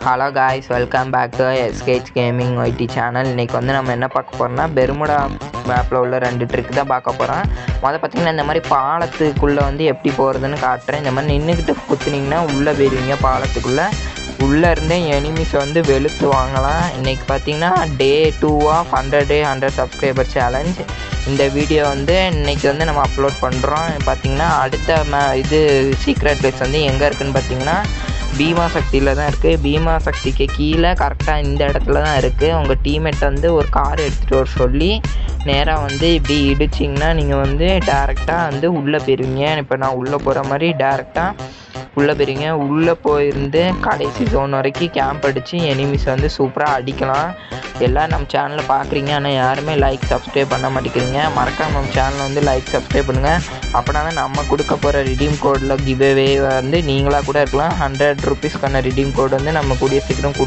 Hello guys, welcome back to Eskech gaming YT channel. இன்றைக்கி வந்து நம்ம என்ன பார்க்க போகிறோம்னா, பெர்முடா மேப்பில் உள்ள 2 ட்ரிக் தான் பார்க்க போகிறோம். பார்த்திங்கன்னா இந்த மாதிரி பாலத்துக்குள்ளே வந்து எப்படி போகிறதுன்னு காட்டுறேன். இந்த மாதிரி நின்றுக்கிட்டு குத்துனிங்கன்னா உள்ளே போயிடுவீங்க. பாலத்துக்குள்ளே உள்ளே இருந்தே எனிமிஸை வந்து வெளுத்து வாங்கலாம். இன்றைக்கி பார்த்திங்கன்னா டே 2 ஆஃப் 100 சப்ஸ்கிரைபர் சேலஞ்ச். இந்த வீடியோ வந்து இன்றைக்கி வந்து நம்ம அப்லோட் பண்ணுறோம். பார்த்திங்கன்னா அடுத்த இது சீக்ரெட் பிளேஸ் வந்து எங்கே இருக்குதுன்னு பார்த்திங்கன்னா பீமா சக்தியில் தான் இருக்குது. பீமா சக்திக்கு கீழே கரெக்டாக இந்த இடத்துல தான் இருக்குது. உங்கள் டீம்மேட் வந்து ஒரு கார் எடுத்துகிட்டு வர சொல்லி நேராக வந்து இப்படி இடிச்சிங்கன்னா நீங்கள் வந்து டேரெக்டாக வந்து உள்ளே போயிருவீங்க. இப்போ நான் உள்ளே போகிற மாதிரி டேரெக்டாக உள்ளே போயிருவீங்க. உள்ளே போயிருந்து கடைசி ஜோன் வரைக்கும் கேம்ப் அடித்து எனிமிஸை வந்து சூப்பராக அடிக்கலாம். எல்லாம் நம்ம சேனலில் பார்க்குறீங்க, ஆனால் யாருமே லைக் சப்ஸ்கிரைப் பண்ண மாட்டேங்கிறீங்க. மறக்காம நம்ம சேனலை வந்து லைக் சப்ஸ்கிரைப் பண்ணுங்கள். அப்படின்னா நம்ம கொடுக்க போகிற ரிடீம் கோடில் கிவ்அவே வந்து நீங்களாக கூட இருக்கலாம். 100 ருபீஸ்க்கான ரிடீம் கோடு வந்து நம்ம கூடிய சீக்கிரம்